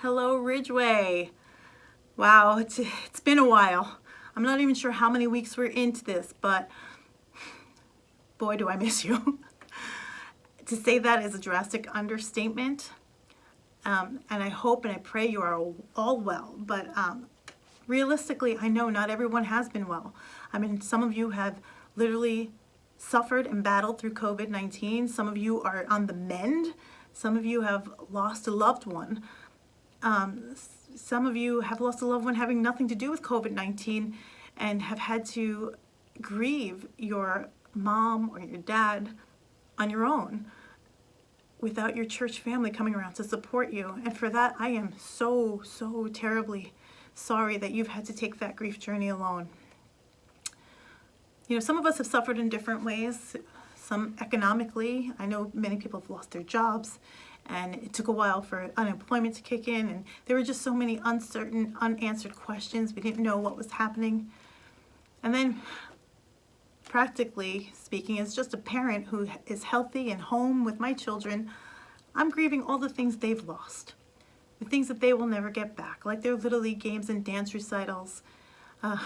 Hello, Ridgeway. Wow, it's been a while. I'm not even sure how many weeks we're into this, but boy, do I miss you. To say that is a drastic understatement. And I hope and I pray you are all well. But realistically, I know not everyone has been well. I mean, some of you have literally suffered and battled through COVID-19. Some of you are on the mend. Some of you have lost a loved one. Some of you have lost a loved one having nothing to do with COVID-19 and have had to grieve your mom or your dad on your own without your church family coming around to support you. And for that, I am so terribly sorry that you've had to take that grief journey alone. You know, some of us have suffered in different ways, some economically. I know many people have lost their jobs, and it took a while for unemployment to kick in, and there were just so many uncertain, unanswered questions. We didn't know what was happening. And then, practically speaking, as just a parent who is healthy and home with my children, I'm grieving all the things they've lost, the things that they will never get back, like their Little League games and dance recitals,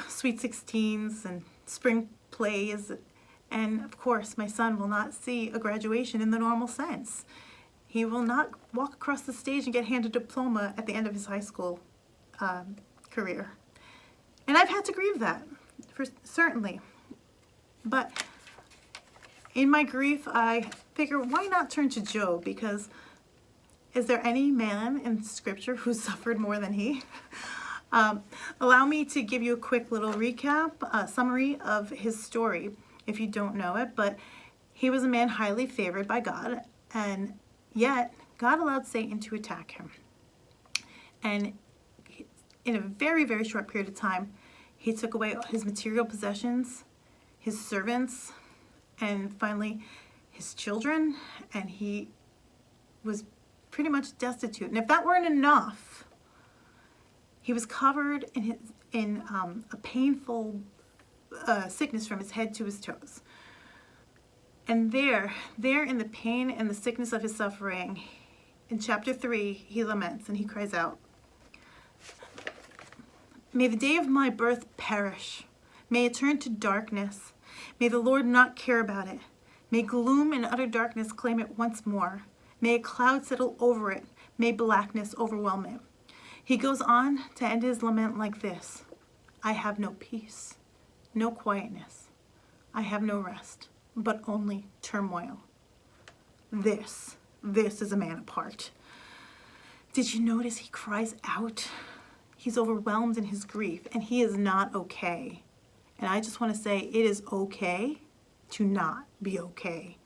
Sweet 16s and spring plays, and of course, my son will not see a graduation in the normal sense. He will not walk across the stage and get handed a diploma at the end of his high school career. And I've had to grieve that, for certainly. But in my grief, I figure, why not turn to Job? Because is there any man in Scripture who suffered more than he? Allow me to give you a quick little recap, summary of his story, if you don't know it. But he was a man highly favored by God, and yet, God allowed Satan to attack him. And in a very short period of time, he took away his material possessions, his servants, and finally his children, and he was pretty much destitute. And if that weren't enough, he was covered in a painful sickness from his head to his toes. And there in the pain and the sickness of his suffering, in chapter 3, he laments and he cries out, "May the day of my birth perish. May it turn to darkness. May the Lord not care about it. May gloom and utter darkness claim it once more. May a cloud settle over it. May blackness overwhelm it." He goes on to end his lament like this: "I have no peace, no quietness. I have no rest, but only turmoil." This is a man apart. Did you notice he cries out? He's overwhelmed in his grief, and he is not okay. And I just want to say, it is okay to not be okay.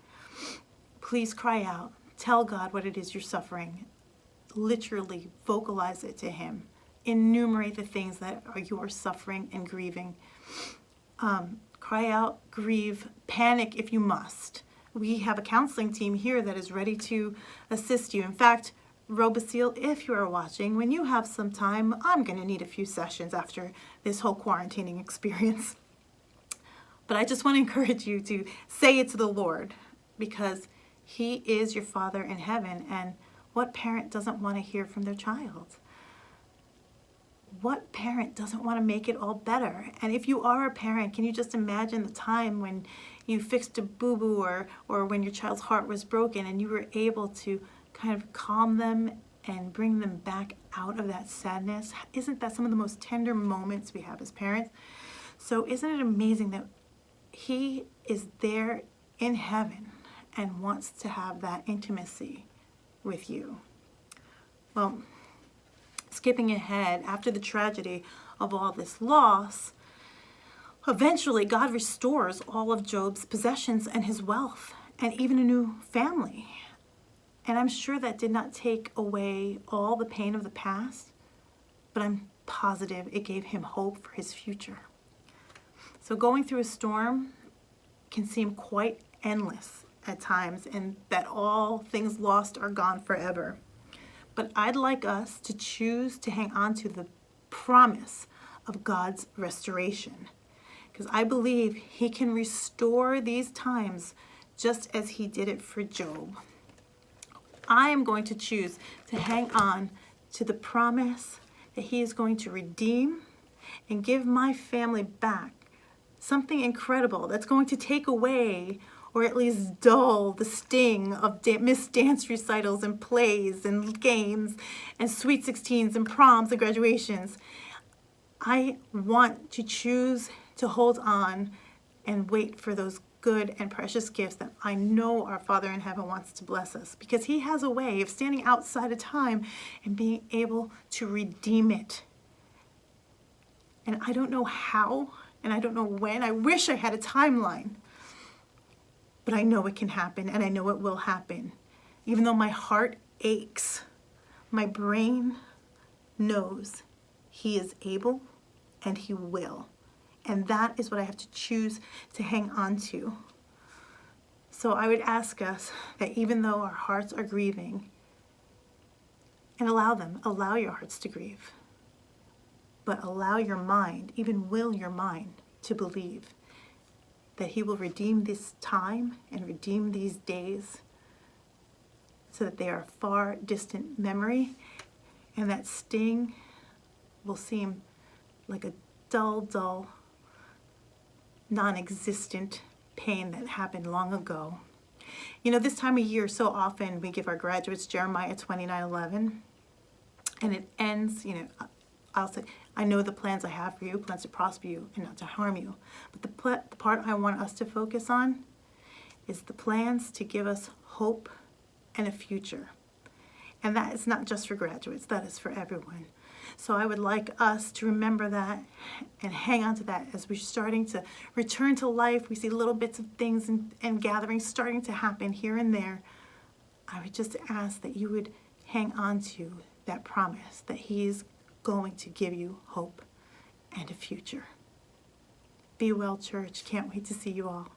Please cry out. Tell God what it is you're suffering. Literally vocalize it to him. Enumerate the things that are your suffering and grieving. Cry out, grieve, panic if you must. We have a counseling team here that is ready to assist you. In fact, Robacil, if you are watching, when you have some time, I'm going to need a few sessions after this whole quarantining experience. But I just want to encourage you to say it to the Lord, because he is your Father in heaven, and what parent doesn't want to hear from their child? What parent doesn't want to make it all better? And if you are a parent, can you just imagine the time when you fixed a boo-boo or when your child's heart was broken and you were able to kind of calm them and bring them back out of that sadness? Isn't that some of the most tender moments we have as parents? So isn't it amazing that he is there in heaven and wants to have that intimacy with you? Well, skipping ahead, after the tragedy of all this loss, eventually God restores all of Job's possessions and his wealth and even a new family. And I'm sure that did not take away all the pain of the past, but I'm positive it gave him hope for his future. So going through a storm can seem quite endless at times, and that all things lost are gone forever. But I'd like us to choose to hang on to the promise of God's restoration, because I believe he can restore these times just as he did it for Job. I am going to choose to hang on to the promise that he is going to redeem and give my family back something incredible that's going to take away or at least dull the sting of missed dance recitals and plays and games and sweet 16s and proms and graduations. I want to choose to hold on and wait for those good and precious gifts that I know our Father in heaven wants to bless us, because he has a way of standing outside of time and being able to redeem it. And I don't know how, and I don't know when. I wish I had a timeline, but I know it can happen, and I know it will happen. Even though my heart aches, my brain knows he is able and he will. And that is what I have to choose to hang on to. So I would ask us that even though our hearts are grieving, and allow your hearts to grieve, but allow your mind, even will your mind, to believe that he will redeem this time and redeem these days so that they are a far distant memory, and that sting will seem like a dull, non-existent pain that happened long ago. You know, this time of year, so often we give our graduates Jeremiah 29:11, and it ends, I'll say, I know the plans I have for you, plans to prosper you and not to harm you. But the part I want us to focus on is the plans to give us hope and a future. And that is not just for graduates, that is for everyone. So I would like us to remember that and hang on to that as we're starting to return to life. We see little bits of things and gatherings starting to happen here and there. I would just ask that you would hang on to that promise that he is going to give you hope and a future. Be well, church. Can't wait to see you all.